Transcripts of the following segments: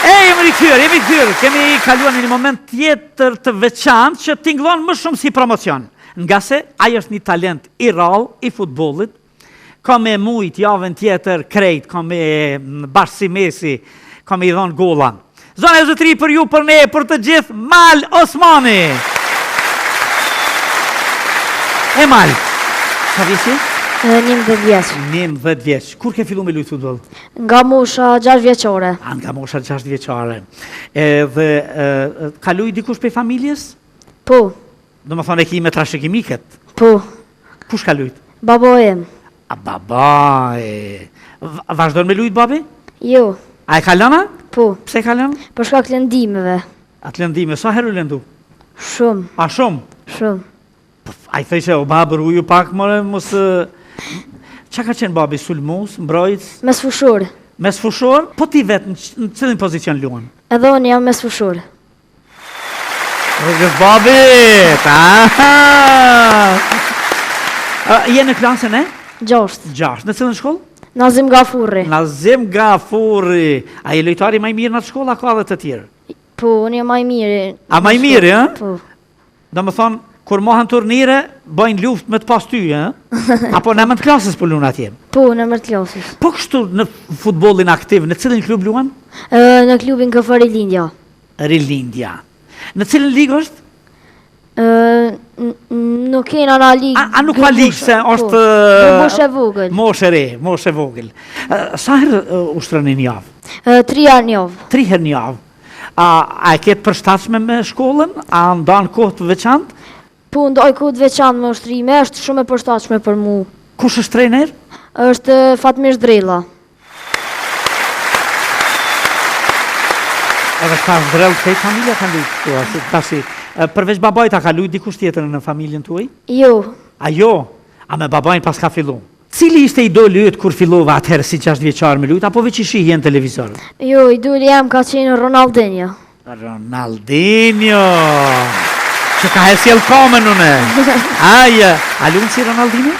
Jemi rikthyer. Kemi kaluar në një moment tjetër të veçantë që tingëllon më shumë si promocion. Nga se ai është një talent i rrallë i futbollit. Ka me mujt javën tjetër krejt, ka me bashkë si Messi, ka me i dhon golla. Zona e zotëri për ju, për ne, për të gjithë, Mal Osmani. Mal, sa vjeçi? 11 vjeç. 11 vjeç. Kur ke filluar me lujt futboll? Nga mosha 6 vjeçore. Nga mosha 6 vjeçare. Dhe ka luajt dikush prej familjes? Po. Do më thonë e ki me trashëgimiket? Po. Kush ka lujt? Babo em. A baba e... Vazhdon me lujt babi? Jo. A e ka lëna? Po. Pse ka lëna? Për shkak të lëndimeve. Atë lëndime, sa herë u lëndu? Shumë. A shumë? Shumë. A i thej që o babër uju pak mëre, mos... Qa ka qenë babi? Sulmus, mbrojtës? Mes fushur. Mes fushor? Po ti vetë në cilin pozicion luan? Edhe unë jam mes fushur. Rëgës babit! Je në klasën e? 6. 6. Në cilën shkollë? Nazim Gafurri. Nazim Gafurri. A je lojtari maj mirë në atë shkollë, a ka dhe të tjerë? Po, unë jam maj mirë. A maj mirë, ja? Po. Do më thonë, kur mohen turnire, bojnë luft me të pas ty, ja? Apo në emër të klasës për luan atje? Po, në emër të klasës. Po kështu në futbolin aktiv, në cilin klub luan? Në klubin KF Rilindja. Rilindja. Në cilin ligë është? Nuk kena në ligë. A nuk ka ligë, se është... Moshe vogël. Moshe re, moshe vogël. Sa herë ushtrën një javë? 3 herë një javë. 3 herë një javë. A e ketë përshtatshme me shkollën? A ndanë kohë të veçantë? Po, ndoj kohë të veçantë me ushtrime, është shumë e përshtatshme për mu. Kush është trejner? Është Fatmir Drella. Edhe ka Drell, këj familja ka lujtë këtu, përveç babajt, a ka lujtë dikush tjetër në familjen tuaj? Jo. A jo? A me babajn pas ka fillu? Cili ishte idoli yt kur fillova atëherë si 6 vjeçar me lujtë, apo veç i shihje në televizor? Jo, idoli jam ka qenë Ronaldinho. Ronaldinho! Që ka hesjel komen une. Aja, a lunë si Ronaldinho?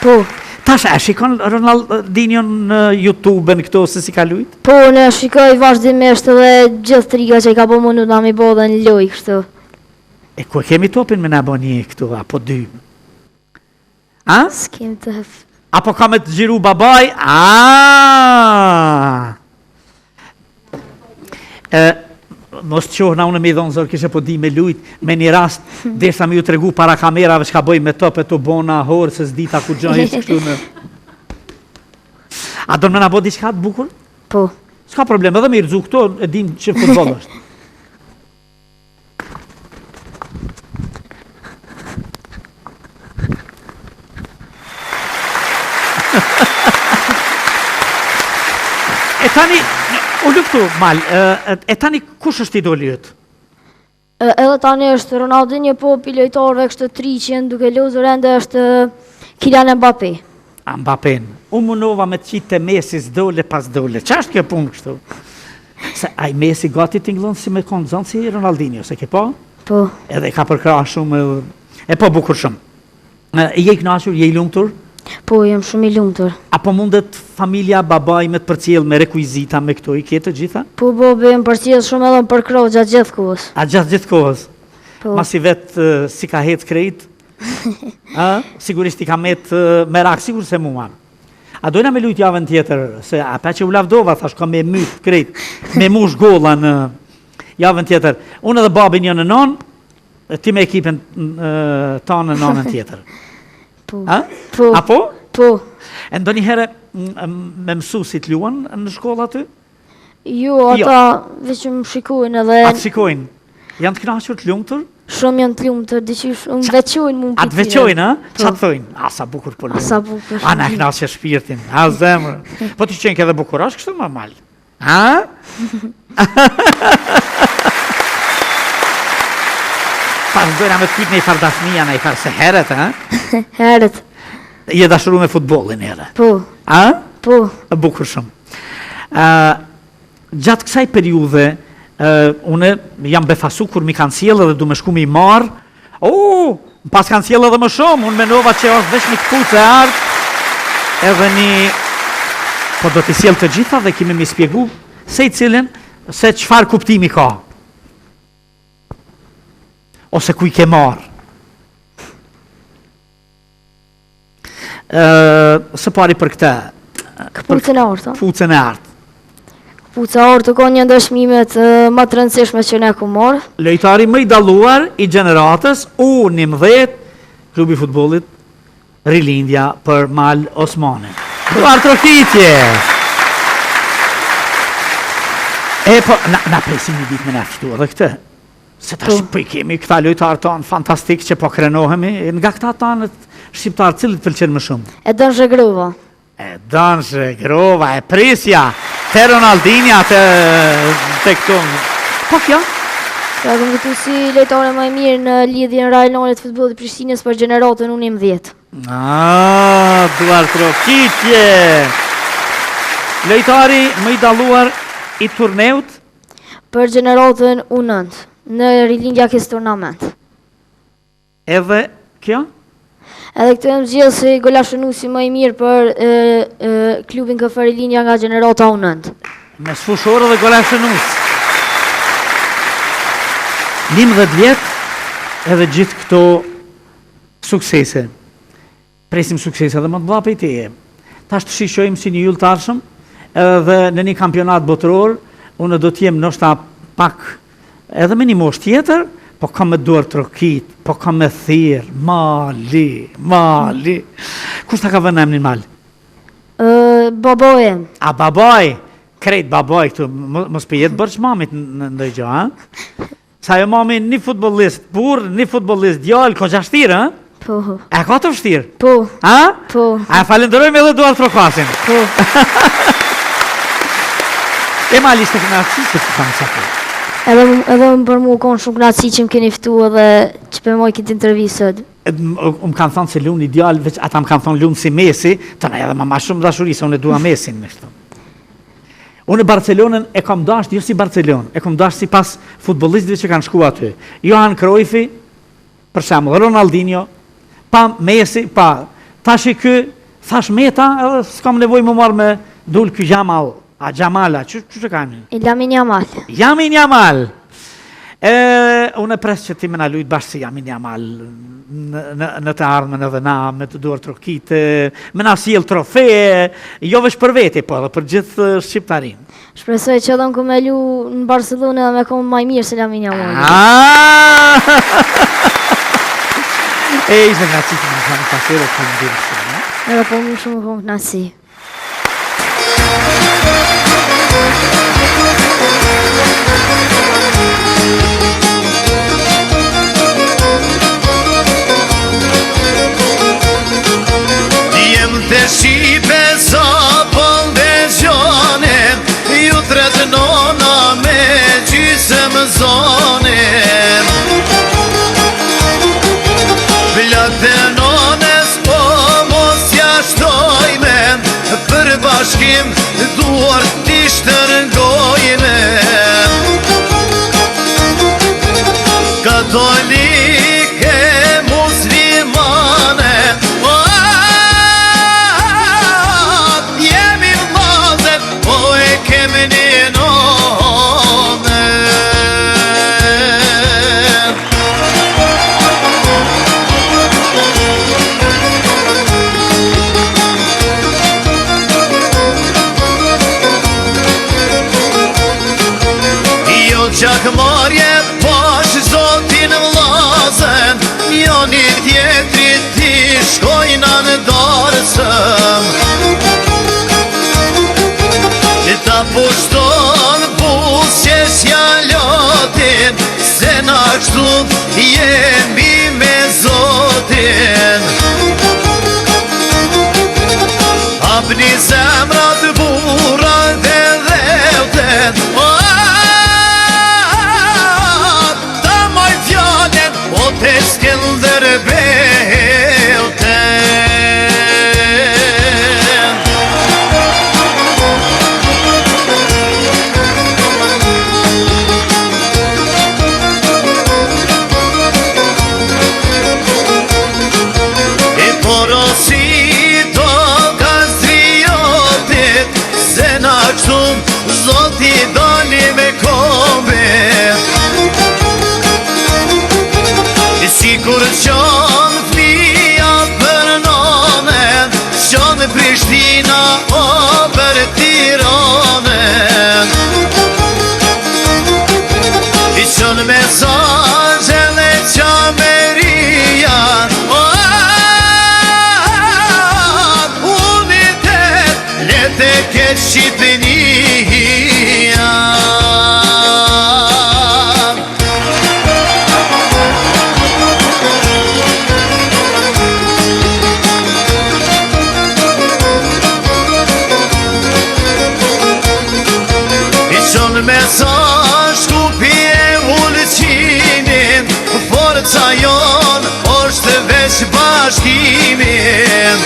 Po. Tash, a shikon Ronaldinho në YouTube në këto se si ka lujt? Po, në shikoj vazhdimisht dhe gjithë triga që i ka bo mundu nga mi bo dhe në loj kështu. E ku kemi topin me në abonje këtu, apo 2? A? S'kem të hef. Apo ka me të gjiru babaj? Mos të qohë na unë me i dhonë zorë kishe po di me lujt, me një rast, derisa me ju të regu para kamerave që ka bëj me top e të bona horë, se s'dita ku gjojnë kështu në... A do në me nga bo diçka të bukur? Po. S'ka problem, edhe me i rëzu këto, e dim që futbol është. E tani, u luftu, Mal, e tani kush është idoli yt? Edhe tani është Ronaldinho, po pilojtarëve kështë 300 duke lozur ende është Kylian Mbappé. Mbappén. Unë munova me të qitë Messi s'dole pas dole. Qa është kjo punë kështu? Se aj Messi gati t'inglon si me konë zonë si Ronaldinho, se ke po? Po. Edhe ka përkra shumë, e po bukur shumë. Je i knaqur, je i lumtur? Po, jem shumë i lumtur. Apo mundet familja, babaj me të përcjell me rekuizita me këto i ketë gjitha? Po, bobe, jem përcjell shumë edhe më përkro gjatë gjithë kohës. A gjatë gjithë kohës? Po. Masi vetë si ka hetë krejt? Sigurisht i ka metë me rak, sigur se mua. A dojna me lujt javën tjetër, se a pa që u lavdova, thash ka me mytë krejt, me mush golla në javën tjetër. Unë edhe babin një në non, ti me ekipin ta në nonën tjetër. Po. Po. A po? Po. E ndo një herë me mësusit luan në shkolla ty? Jo, ata veç më shikojnë edhe... A të shikojnë? Janë të knaqur të lumtur? Shumë janë të lumtur, diqysh, unë veqojnë mu më A të veqojnë, a? Qa të thojnë? A sa bukur për luan. A sa bukur. A në knaqë shpirtin, a zemrë. Po të qenë këdhe bukurash kështu më malë. A? Pas dojna me të pyt në i fardashmija, në i farë se heret, a? Heret. Je dashuru me futbolin ere. Po. A? Po. Bukur shumë. Gjatë kësaj periude, une jam befasu kur mi kanë sjellë dhe du me shku mi marë. Pas kanë sjellë edhe më shumë, unë menova që është vesh një këpucë e ardë, edhe një... Po do t'i sjellë të gjitha dhe kime mi spjegu se i cilin se çfarë kuptimi ka. Ose ku i ke marrë. Së pari për këtë. Këpucën e orta. Këpucën e artë. Këpuca e orta ka një ndër çmimet më të rëndësishme që ne ku marr. Lojtari më i dalluar i gjeneratës U19 klubi i futbollit Rilindja për Mal Osmani. Duar trokitje. E po, na presim një ditë me na ftu edhe këtë. Se tash po i kemi këta lojtarë tonë fantastik që po krenohemi, nga këta tanët shqiptarë cilët pëlqen më shumë. E dën Zhegrova. E dën Zhegrova, e prisja, te Ronaldinja, te këtu. Po kjo? Ka këtu si lojtare më e mirë në lidhjen rajonale të futbollit të Prishtinës për gjeneratën U19. Duar trokitje. Lojtari më i dalluar i turneut për gjeneratën U9 në Rilindja kes turnament. Edhe kjo? Edhe këtë e më gjithë si golashënusi më i mirë për klubin KF Rilindja nga gjenerata U9. Me sfushorë dhe golashënus. 11 vjetë edhe gjithë këto suksese. Presim suksese dhe më të mëdha prej teje. Tash të shishojmë si një ylltarshëm edhe në një kampionat botëror, unë do t'jem ndoshta pak edhe me një moshë tjetër, po kam me duar trokit, po kam me thirr, Mali. Kush ta ka vënë emrin Mal? Baboj. A baboj? Krejt baboj këtu, mos për jetë bërç mamit në ndoj gjë, ha? Sa jo mami një futbollist burr, një futbollist djalë, ko gjashtirë, ha? Po. A ka të vështirë? Po. Ha? Po. A falenderojmë edhe duar trokasin. Po. E Mali ishte kënaqësi se të thamë qatë. Edhe më për mu konë shumë knatësi që më keni ftu edhe që për moj këtë intervjisët. Më kanë thonë se lunë ideal, veç ata më kanë thonë lunë si Messi, të në edhe ma shumë dashuri, se unë e dua Messin me shtu. Unë Barcelonën e kam dasht, jo si Barcelonë, e kam dasht si pas futbolistëve që kanë shku aty. Johan Cruyffi, për shembull, Ronaldinho, pa Messi, pa. Tash i ky, thash Meta, edhe s'kam nevojë më marr me dul ky Jamal. A Gjamala, që kanë? Lamin Yamal. Lamin Yamal. Unë e pres që ti me na lujt bashkë si Lamin Yamal në të ardhmen edhe na, me të duar trokite, me na sjell trofeje, jo veç për vete, po edhe për gjithë shqiptarin. Shpresoj që edhe më ku me lu në Barcelonë edhe me kom maj mirë se Lamin Yamal. E ishte nga që më kanë pasere të më dirë shumë. Edhe po më shumë kom knasi. Jem të shipe sa pëll dhe gjone, ju tretë nona me gjysëm zone. Plate nones po mos jashtojme, për bashkim duar t'i shtërngojme. Katolike, muslimane, jemi vllazët, po e kemi një nome. Jo gjakmarje pash zotin vllazën, jo një tjetrit ti shkojna në darsëm. Ta pushton pusjesja lotin, se na kështu jemi me Zotin. Hapni zemrat burrat e dhevten, ta maj fjallen, o te skënder beuten. Porosi do gazdriotit, Shkon mesazh kupi e ulqinin, forca jon është veç bashkimin.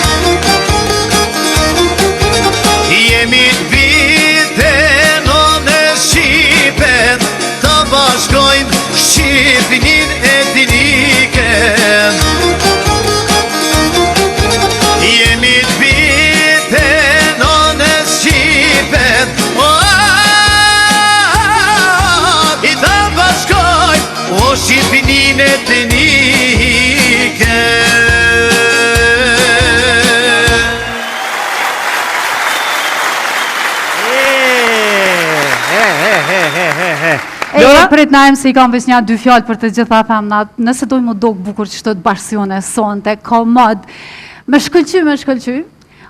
Jemi t'vite në Shqipen, ta bashkojmë Shqipnin e Diniken. Jemi t'vite në Shqipen, i ta bashkojmë o Shqipnin e Diniken. Prit na se I kam veç një dy fjalë për të gjitha femnat. Nëse dojmë mu dok bukur që shtot bashkësione sonte, komod. Me shkëlqy.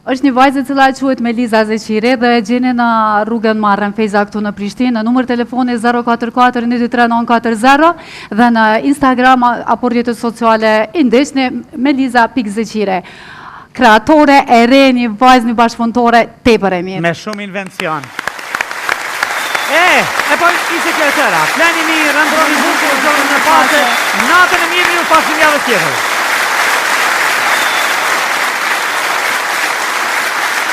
Është një vajzë e cila quhet Meliza Zeqiri dhe e gjeni në rrugën Marrën Fejza këtu në Prishtinë, në numër telefoni 044 123 940 dhe në Instagram apo rrjetet sociale I ndiqni Meliza.Zeqiri. Kreatore e re, një vajzë, një bashkëpunëtore tepër e mirë. Me shumë invencion. E po ishte kjo e tëra. Plani mirë, rëndroni bukur, zonën e pate, natën e mirë, ju pasim javës tjetër.